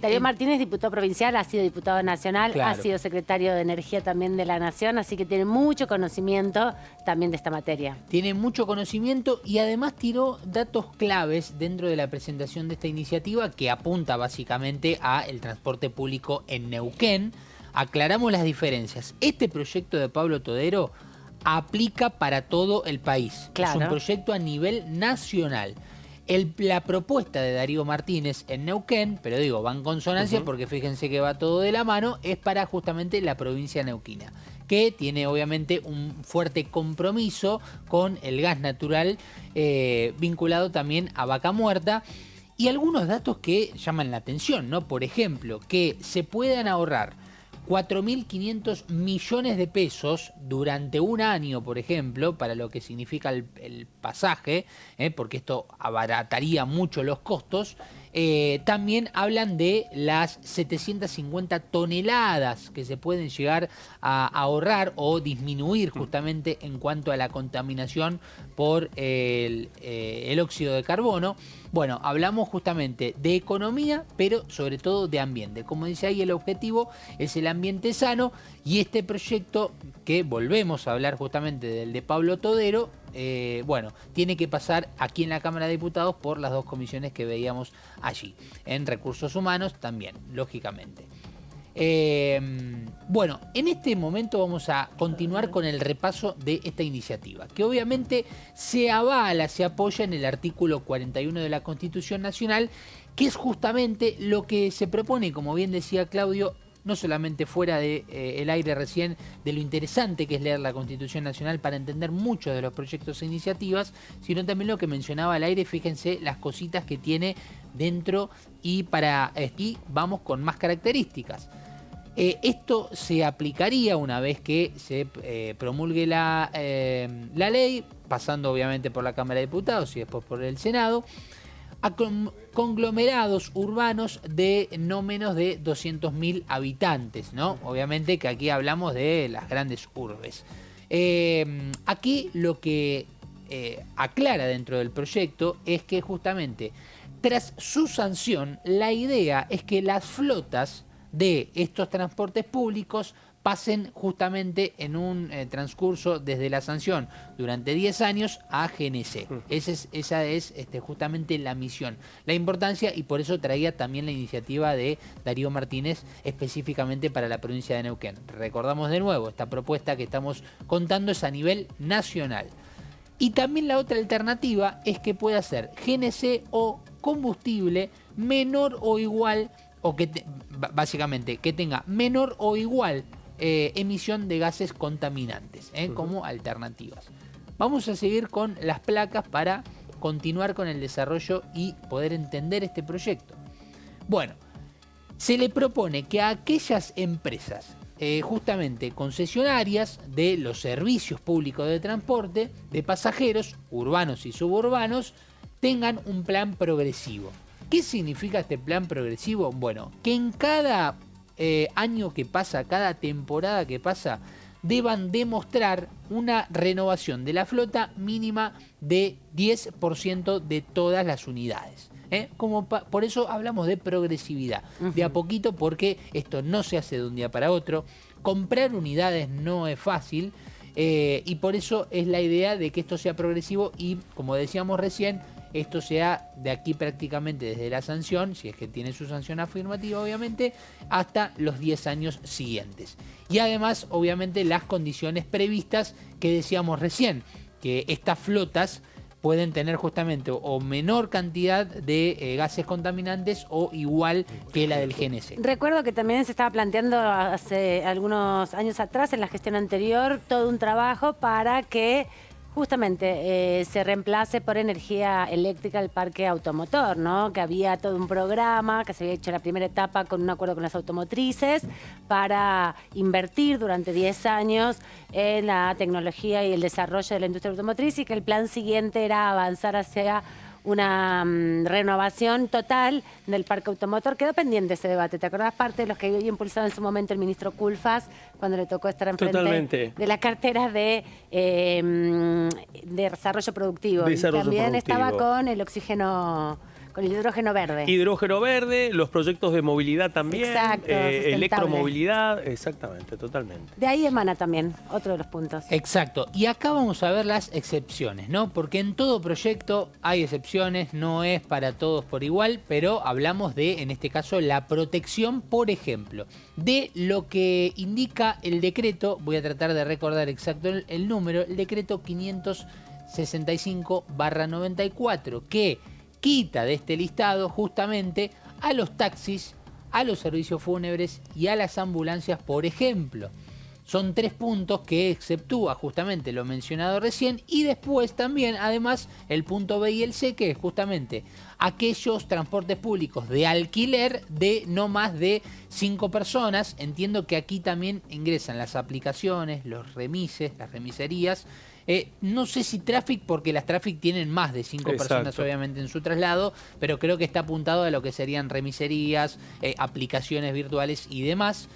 Darío Martínez, diputado provincial, ha sido diputado nacional, claro, ha sido secretario de Energía también de la Nación, así que tiene mucho conocimiento también de esta materia. Tiene mucho conocimiento y además tiró datos claves dentro de la presentación de esta iniciativa que apunta básicamente a el transporte público en Neuquén. Aclaramos las diferencias. Este proyecto de Pablo Todero aplica para todo el país. Claro. Es un proyecto a nivel nacional. La propuesta de Darío Martínez en Neuquén, pero digo, va en consonancia porque fíjense que va todo de la mano, es para justamente la provincia neuquina, que tiene obviamente un fuerte compromiso con el gas natural vinculado también a Vaca Muerta. Y algunos datos que llaman la atención, ¿no? Por ejemplo, que se puedan ahorrar 4.500 millones de pesos durante un año, por ejemplo, para lo que significa el pasaje, porque esto abarataría mucho los costos. También hablan de las 750 toneladas que se pueden llegar a ahorrar o disminuir justamente en cuanto a la contaminación por el óxido de carbono. Bueno, hablamos justamente de economía, pero sobre todo de ambiente. Como dice ahí, el objetivo es el ambiente sano, y este proyecto, que volvemos a hablar justamente del de Pablo Todero, bueno, tiene que pasar aquí en la Cámara de Diputados por las dos comisiones que veíamos allí. En Recursos Humanos también, lógicamente. Bueno, en este momento vamos a continuar con el repaso de esta iniciativa, que obviamente se avala, se apoya en el artículo 41 de la Constitución Nacional, que es justamente lo que se propone, como bien decía Claudio, no solamente fuera del aire recién, de lo interesante que es leer la Constitución Nacional para entender muchos de los proyectos e iniciativas, sino también lo que mencionaba al aire. Fíjense las cositas que tiene dentro, y para aquí vamos con más características. Esto se aplicaría una vez que se promulgue la ley, pasando obviamente por la Cámara de Diputados y después por el Senado, a conglomerados urbanos de no menos de 200.000 habitantes, ¿no? Obviamente que aquí hablamos de las grandes urbes. Aquí lo que aclara dentro del proyecto es que justamente tras su sanción, la idea es que las flotas de estos transportes públicos pasen justamente en un transcurso desde la sanción durante 10 años a GNC. Esa es justamente la misión, la importancia, y por eso traía también la iniciativa de Darío Martínez específicamente para la provincia de Neuquén. Recordamos de nuevo, esta propuesta que estamos contando es a nivel nacional. Y también la otra alternativa es que pueda ser GNC o combustible menor o igual, o que básicamente que tenga menor o igual emisión de gases contaminantes, como alternativas. Vamos a seguir con las placas para continuar con el desarrollo y poder entender este proyecto. Bueno, se le propone que a aquellas empresas justamente concesionarias de los servicios públicos de transporte de pasajeros urbanos y suburbanos tengan un plan progresivo. ¿Qué significa este plan progresivo? Bueno, que en cada año que pasa, cada temporada que pasa, deban demostrar una renovación de la flota mínima de 10% de todas las unidades. Por eso hablamos de progresividad, de a poquito, porque esto no se hace de un día para otro. Comprar unidades no es fácil, y por eso es la idea de que esto sea progresivo y, como decíamos recién, esto sea de aquí prácticamente desde la sanción, si es que tiene su sanción afirmativa obviamente, hasta los 10 años siguientes. Y además obviamente las condiciones previstas que decíamos recién, que estas flotas pueden tener justamente o menor cantidad de gases contaminantes o igual que la del GNC. Recuerdo que también se estaba planteando hace algunos años atrás, en la gestión anterior, todo un trabajo para que justamente se reemplace por energía eléctrica el parque automotor, ¿no? Que había todo un programa, que se había hecho la primera etapa con un acuerdo con las automotrices para invertir durante 10 años en la tecnología y el desarrollo de la industria automotriz, y que el plan siguiente era avanzar hacia una renovación total del parque automotor. Quedó pendiente ese debate. ¿Te acordás? Parte de los que había impulsado en su momento el ministro Culfas cuando le tocó estar enfrente de las carteras de desarrollo productivo. Desarrollo y también productivo. estaba con el oxígeno, con el hidrógeno verde. Hidrógeno verde, los proyectos de movilidad también, Exacto, electromovilidad, exactamente, totalmente. De ahí emana también otro de los puntos. Exacto, y acá vamos a ver las excepciones, ¿no? Porque en todo proyecto hay excepciones, no es para todos por igual, pero hablamos de, en este caso, la protección, por ejemplo, de lo que indica el decreto, voy a tratar de recordar exacto el número, el decreto 565/94, que quita de este listado justamente a los taxis, a los servicios fúnebres y a las ambulancias, por ejemplo. Son 3 puntos que exceptúa justamente lo mencionado recién, y después también, además, el punto B y el C, que es justamente aquellos transportes públicos de alquiler de no más de 5 personas. Entiendo que aquí también ingresan las aplicaciones, los remises, las remiserías. No sé si Traffic, porque las Traffic tienen más de 5 personas obviamente en su traslado, pero creo que está apuntado a lo que serían remiserías, aplicaciones virtuales y demás.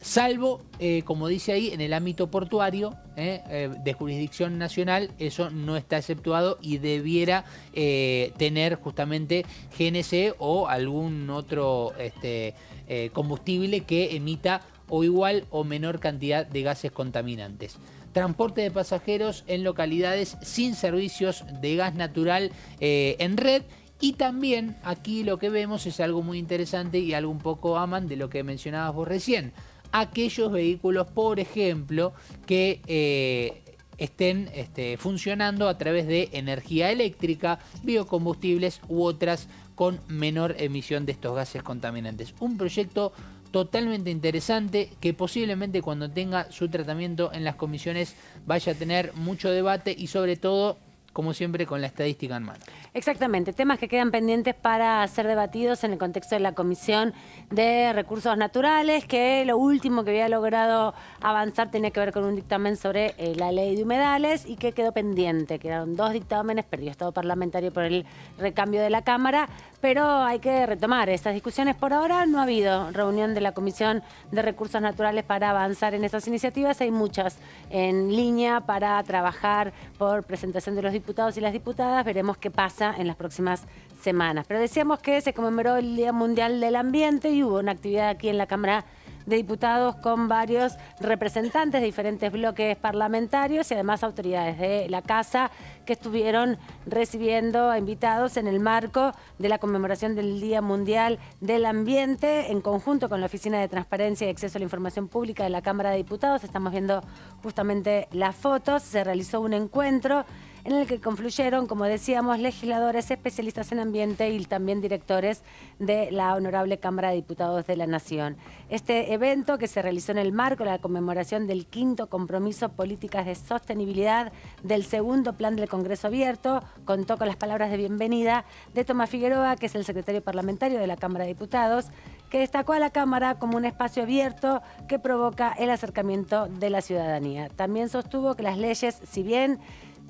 Salvo, como dice ahí, en el ámbito portuario de jurisdicción nacional, eso no está exceptuado y debiera tener justamente GNC o algún otro combustible que emita o igual o menor cantidad de gases contaminantes. Transporte de pasajeros en localidades sin servicios de gas natural en red. Y también aquí lo que vemos es algo muy interesante y algo un poco de lo que mencionabas vos recién. Aquellos vehículos, por ejemplo, que estén funcionando a través de energía eléctrica, biocombustibles u otras con menor emisión de estos gases contaminantes. Un proyecto totalmente interesante que posiblemente cuando tenga su tratamiento en las comisiones vaya a tener mucho debate y sobre todo, como siempre, con la estadística en mano. Exactamente, temas que quedan pendientes para ser debatidos en el contexto de la Comisión de Recursos Naturales, que lo último que había logrado avanzar tenía que ver con un dictamen sobre la ley de humedales y que quedó pendiente. Quedaron 2 dictámenes, perdió estado parlamentario por el recambio de la Cámara, pero hay que retomar estas discusiones. Por ahora no ha habido reunión de la Comisión de Recursos Naturales para avanzar en estas iniciativas. Hay muchas en línea para trabajar por presentación de los diputados y las diputadas. Veremos qué pasa en las próximas semanas. Pero decíamos que se conmemoró el Día Mundial del Ambiente y hubo una actividad aquí en la Cámara de Diputados con varios representantes de diferentes bloques parlamentarios y además autoridades de la Casa que estuvieron recibiendo a invitados en el marco de la conmemoración del Día Mundial del Ambiente, en conjunto con la Oficina de Transparencia y Acceso a la Información Pública de la Cámara de Diputados. Estamos viendo justamente las fotos. Se realizó un encuentro en el que confluyeron, como decíamos, legisladores, especialistas en ambiente y también directores de la Honorable Cámara de Diputados de la Nación. Este evento, que se realizó en el marco de la conmemoración del 5º Compromiso Políticas de Sostenibilidad del 2º Plan del Congreso Abierto, contó con las palabras de bienvenida de Tomás Figueroa, que es el secretario parlamentario de la Cámara de Diputados, que destacó a la Cámara como un espacio abierto que provoca el acercamiento de la ciudadanía. También sostuvo que las leyes, si bien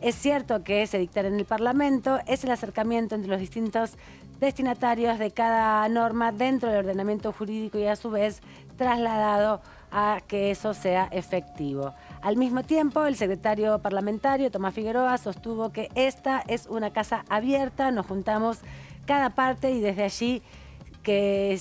es cierto que se dictan en el Parlamento, es el acercamiento entre los distintos destinatarios de cada norma dentro del ordenamiento jurídico y a su vez trasladado a que eso sea efectivo. Al mismo tiempo, el secretario parlamentario, Tomás Figueroa, sostuvo que esta es una casa abierta, nos juntamos cada parte y desde allí que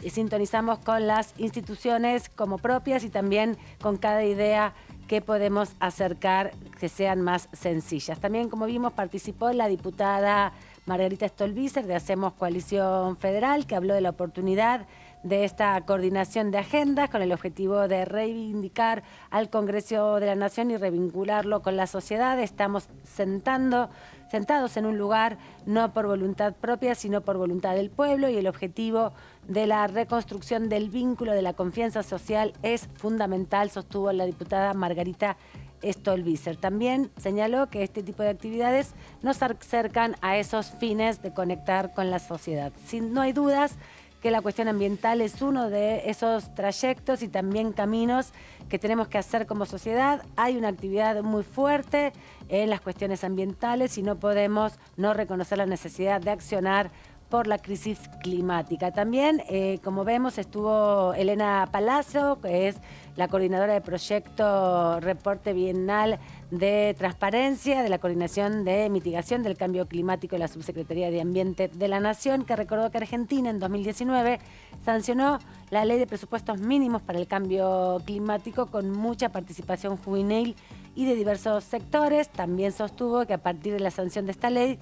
sintonizamos con las instituciones como propias y también con cada idea que podemos acercar que sean más sencillas. También, como vimos, participó la diputada Margarita Stolbizer de Hacemos Coalición Federal, que habló de la oportunidad de esta coordinación de agendas con el objetivo de reivindicar al Congreso de la Nación y revincularlo con la sociedad. Estamos sentados en un lugar no por voluntad propia, sino por voluntad del pueblo, y el objetivo de la reconstrucción del vínculo de la confianza social es fundamental, sostuvo la diputada Margarita Stolbizer. También señaló que este tipo de actividades nos acercan a esos fines de conectar con la sociedad. No hay dudas que la cuestión ambiental es uno de esos trayectos y también caminos que tenemos que hacer como sociedad. Hay una actividad muy fuerte en las cuestiones ambientales y no podemos no reconocer la necesidad de accionar por la crisis climática. También, como vemos, estuvo Elena Palazzo, que es la coordinadora del proyecto Reporte Bienal de Transparencia de la Coordinación de Mitigación del Cambio Climático de la Subsecretaría de Ambiente de la Nación, que recordó que Argentina en 2019 sancionó la Ley de Presupuestos Mínimos para el Cambio Climático con mucha participación juvenil y de diversos sectores. También sostuvo que a partir de la sanción de esta ley,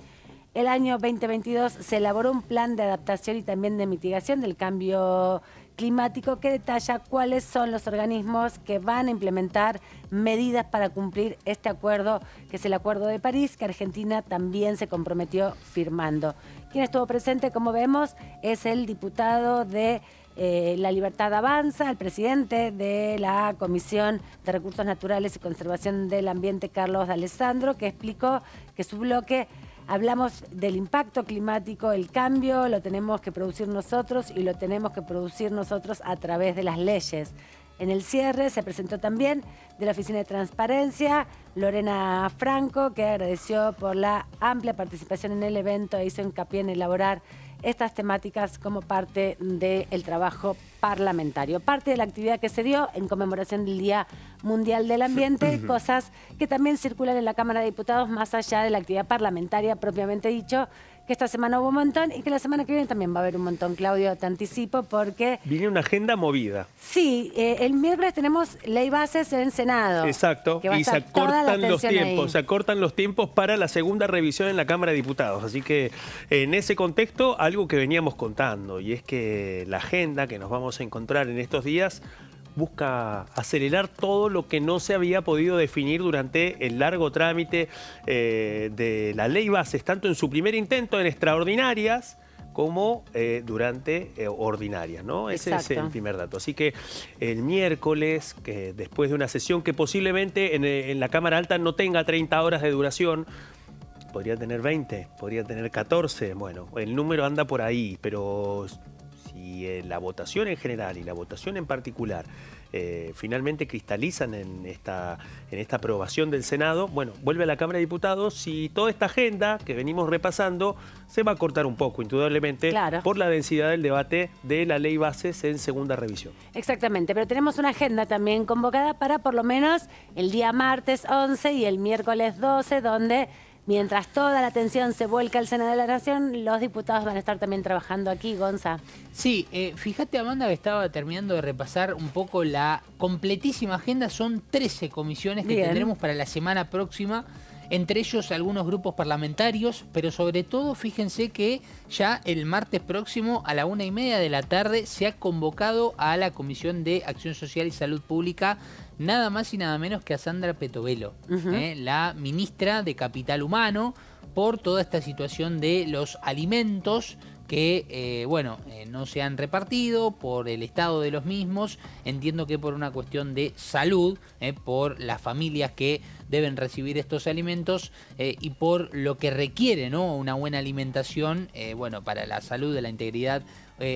el año 2022 se elaboró un plan de adaptación y también de mitigación del cambio climático que detalla cuáles son los organismos que van a implementar medidas para cumplir este acuerdo, que es el Acuerdo de París, que Argentina también se comprometió firmando. Quien estuvo presente, como vemos, es el diputado de La Libertad Avanza, el presidente de la Comisión de Recursos Naturales y Conservación del Ambiente, Carlos D'Alessandro, que explicó que su bloque hablamos del impacto climático, el cambio lo tenemos que producir nosotros y lo tenemos que producir nosotros a través de las leyes. En el cierre se presentó también de la Oficina de Transparencia Lorena Franco, que agradeció por la amplia participación en el evento e hizo hincapié en elaborar estas temáticas como parte del trabajo parlamentario. Parte de la actividad que se dio en conmemoración del Día Mundial del Ambiente, cosas que también circulan en la Cámara de Diputados más allá de la actividad parlamentaria propiamente dicho, que esta semana hubo un montón y que la semana que viene también va a haber un montón, Claudio, te anticipo porque... Viene una agenda movida. Sí, el miércoles tenemos ley bases en Senado. Exacto, y se acortan los tiempos para la segunda revisión en la Cámara de Diputados. Así que en ese contexto, algo que veníamos contando, y es que la agenda que nos vamos a encontrar en estos días busca acelerar todo lo que no se había podido definir durante el largo trámite de la ley bases, tanto en su primer intento en extraordinarias como durante ordinarias, ¿no? Ese es el primer dato. Así que el miércoles, que después de una sesión que posiblemente en la Cámara Alta no tenga 30 horas de duración, podría tener 20, podría tener 14, bueno, el número anda por ahí, pero si la votación en general y la votación en particular finalmente cristalizan en esta aprobación del Senado, bueno, vuelve a la Cámara de Diputados y toda esta agenda que venimos repasando se va a cortar un poco, indudablemente, por la densidad del debate de la ley bases en segunda revisión. Exactamente, pero tenemos una agenda también convocada para por lo menos el día martes 11 y el miércoles 12, donde mientras toda la atención se vuelca al Senado de la Nación, los diputados van a estar también trabajando aquí, Gonza. Sí, fíjate, Amanda, que estaba terminando de repasar un poco la completísima agenda. Son 13 comisiones que tendremos para la semana próxima, entre ellos algunos grupos parlamentarios, pero sobre todo fíjense que ya el martes próximo a la 1:30 de la tarde se ha convocado a la Comisión de Acción Social y Salud Pública nada más y nada menos que a Sandra Petovelo, la ministra de Capital Humano, por toda esta situación de los alimentos que, no se han repartido, por el estado de los mismos. Entiendo que por una cuestión de salud, por las familias que deben recibir estos alimentos y por lo que requiere, ¿no?, una buena alimentación, para la salud, de la integridad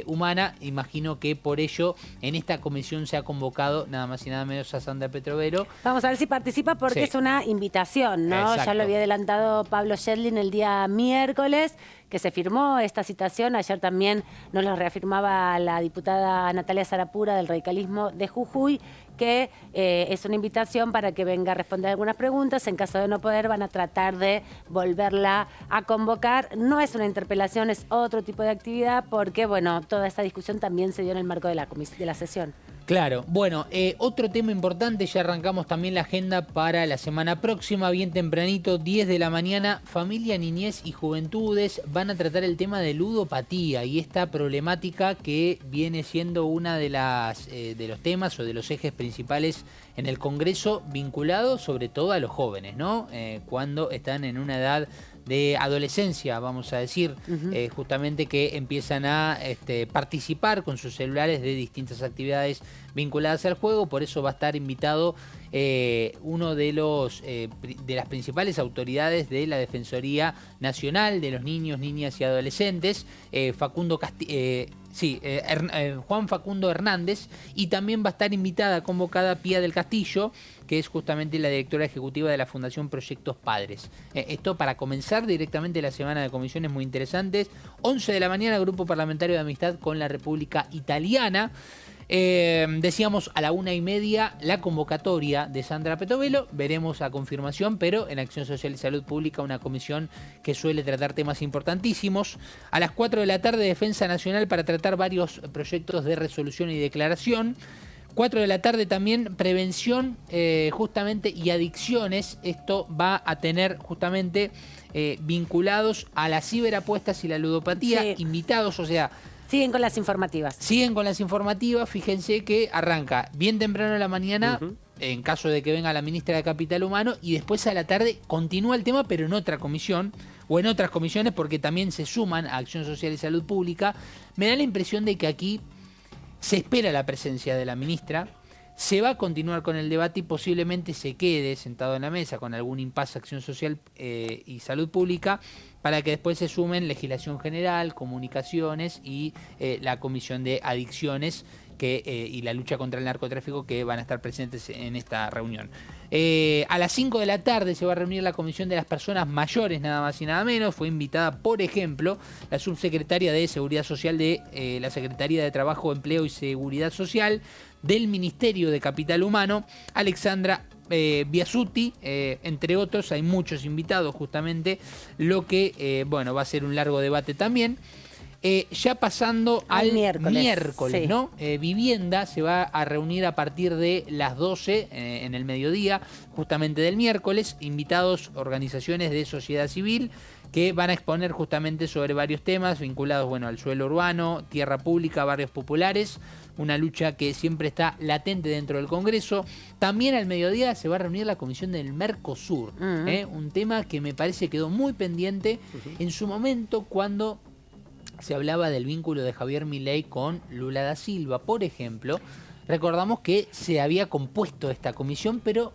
humana. Imagino que por ello en esta comisión se ha convocado nada más y nada menos a Sandra Petovelo. Vamos a ver si participa porque es una invitación, ¿no? Exacto. Ya lo había adelantado Pablo Schedlin el día miércoles, que se firmó esta citación. Ayer también nos lo reafirmaba la diputada Natalia Sarapura del radicalismo de Jujuy, que es una invitación para que venga a responder algunas preguntas. En caso de no poder, van a tratar de volverla a convocar. No es una interpelación, es otro tipo de actividad porque, toda esta discusión también se dio en el marco de la sesión. Claro, bueno, otro tema importante, ya arrancamos también la agenda para la semana próxima, bien tempranito, 10 de la mañana, Familia, Niñez y Juventudes van a tratar el tema de ludopatía y esta problemática que viene siendo una de los temas o de los ejes principales en el Congreso, vinculado sobre todo a los jóvenes, ¿no? Cuando están en una edad de adolescencia, vamos a decir, justamente que empiezan a participar con sus celulares de distintas actividades vinculadas al juego. Por eso va a estar invitado uno de las principales autoridades de la Defensoría Nacional de los Niños, Niñas y Adolescentes, Juan Facundo Hernández, y también va a estar invitada, convocada, Pía del Castillo, que es justamente la directora ejecutiva de la Fundación Proyectos Padres. Esto para comenzar directamente la semana de comisiones muy interesantes. 11 de la mañana, Grupo Parlamentario de Amistad con la República Italiana. Decíamos a la 1:30 la convocatoria de Sandra Petovelo, veremos a confirmación, pero en Acción Social y Salud Pública, una comisión que suele tratar temas importantísimos. A las 4 de la tarde, Defensa Nacional para tratar varios proyectos de resolución y declaración. 4 de la tarde también prevención justamente y adicciones. Esto va a tener justamente vinculados a las ciberapuestas y la ludopatía, sí. Invitados, o sea... Siguen con las informativas. Siguen con las informativas, fíjense que arranca bien temprano en la mañana, en caso de que venga la ministra de Capital Humano, y después a la tarde continúa el tema, pero en otra comisión, o en otras comisiones, porque también se suman a Acción Social y Salud Pública. Me da la impresión de que aquí se espera la presencia de la ministra, se va a continuar con el debate y posiblemente se quede sentado en la mesa con algún impasse Acción Social y Salud Pública, para que después se sumen legislación general, comunicaciones y la comisión de adicciones y la lucha contra el narcotráfico, que van a estar presentes en esta reunión. A las 5 de la tarde se va a reunir la Comisión de las Personas Mayores, nada más y nada menos. Fue invitada, por ejemplo, la subsecretaria de Seguridad Social de la Secretaría de Trabajo, Empleo y Seguridad Social del Ministerio de Capital Humano, Alexandra Biasuti, entre otros. Hay muchos invitados justamente, lo que va a ser un largo debate también. Ya pasando al miércoles, sí. ¿No? Vivienda se va a reunir a partir de las 12 en el mediodía, justamente del miércoles. Invitados organizaciones de sociedad civil que van a exponer justamente sobre varios temas vinculados al suelo urbano, tierra pública, barrios populares, una lucha que siempre está latente dentro del Congreso. También al mediodía se va a reunir la Comisión del Mercosur, un tema que me parece quedó muy pendiente en su momento cuando se hablaba del vínculo de Javier Milei con Lula da Silva, por ejemplo. Recordamos que se había compuesto esta comisión, pero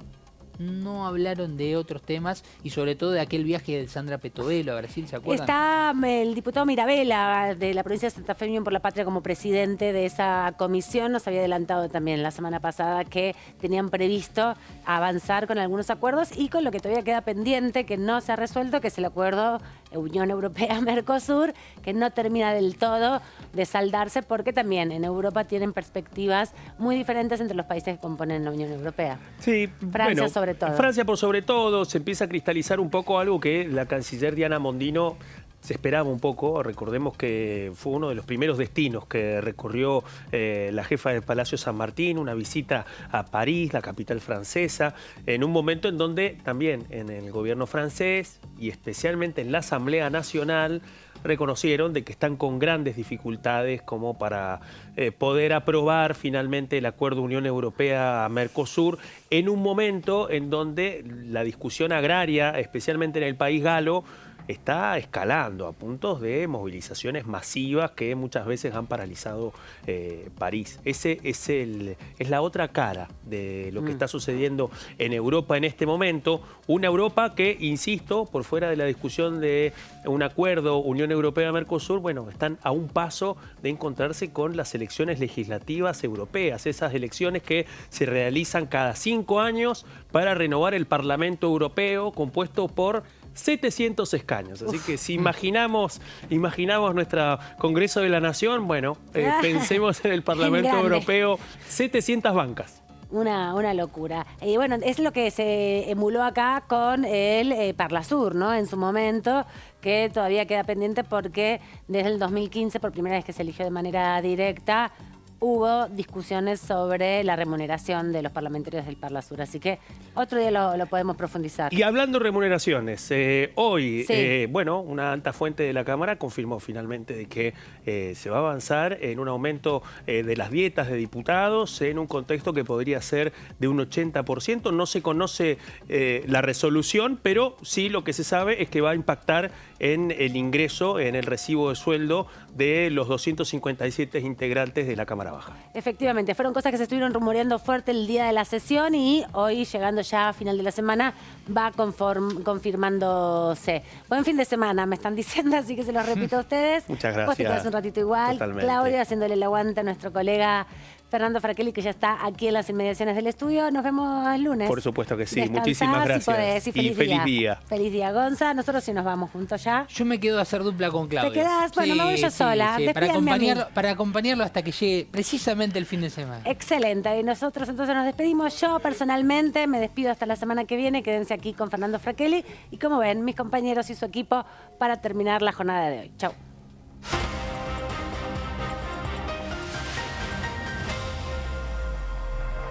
no hablaron de otros temas y sobre todo de aquel viaje de Sandra Petovelo a Brasil, ¿se acuerdan? Está el diputado Mirabella de la provincia de Santa Fe, Unión por la Patria, como presidente de esa comisión. Nos había adelantado también la semana pasada que tenían previsto avanzar con algunos acuerdos y con lo que todavía queda pendiente, que no se ha resuelto, que es el acuerdo Unión Europea-Mercosur, que no termina del todo de saldarse, porque también en Europa tienen perspectivas muy diferentes entre los países que componen la Unión Europea. Sí, Francia sobre todo. Francia por sobre todo. Se empieza a cristalizar un poco algo que la canciller Diana Mondino se esperaba un poco. Recordemos que fue uno de los primeros destinos que recorrió la jefa del Palacio San Martín, una visita a París, la capital francesa, en un momento en donde también en el gobierno francés y especialmente en la Asamblea Nacional reconocieron de que están con grandes dificultades como para poder aprobar finalmente el acuerdo Unión Europea-Mercosur en un momento en donde la discusión agraria, especialmente en el país galo, está escalando a puntos de movilizaciones masivas que muchas veces han paralizado París. Ese es la otra cara de lo que está sucediendo en Europa en este momento. Una Europa que, insisto, por fuera de la discusión de un acuerdo Unión Europea-Mercosur, están a un paso de encontrarse con las elecciones legislativas europeas, esas elecciones que se realizan cada 5 años para renovar el Parlamento Europeo, compuesto por 700 escaños. Así que si imaginamos nuestro Congreso de la Nación, pensemos en el Parlamento Europeo, 700 bancas. Una locura. Es lo que se emuló acá con el Parlasur, ¿no? En su momento, que todavía queda pendiente porque desde el 2015, por primera vez que se eligió de manera directa, hubo discusiones sobre la remuneración de los parlamentarios del Parla Sur. Así que otro día lo podemos profundizar. Y hablando de remuneraciones, hoy, Sí. bueno, una alta fuente de la Cámara confirmó finalmente de que se va a avanzar en un aumento de las dietas de diputados en un contexto que podría ser de un 80%. No se conoce la resolución, pero sí lo que se sabe es que va a impactar en el ingreso, en el recibo de sueldo de los 257 integrantes de la Cámara Baja. Efectivamente, fueron cosas que se estuvieron rumoreando fuerte el día de la sesión y hoy, llegando ya a final de la semana, va confirmándose. Buen fin de semana, me están diciendo, así que se los repito a ustedes. Muchas gracias. Vos te quedás un ratito igual. Totalmente. Claudia, haciéndole el aguante a nuestro colega Fernando Fraquelli, que ya está aquí en las inmediaciones del estudio. Nos vemos el lunes. Por supuesto que sí. Descansá Muchísimas gracias. Si podés, y feliz día. Feliz día, Gonza. Nosotros sí nos vamos juntos ya. Yo me quedo a hacer dupla con Claudio. ¿Te quedás? Bueno, me voy yo sola. Para acompañarlo hasta que llegue precisamente el fin de semana. Excelente. Y nosotros entonces nos despedimos. Yo personalmente me despido hasta la semana que viene. Quédense aquí con Fernando Fraquelli. Y como ven, mis compañeros y su equipo para terminar la jornada de hoy. Chau.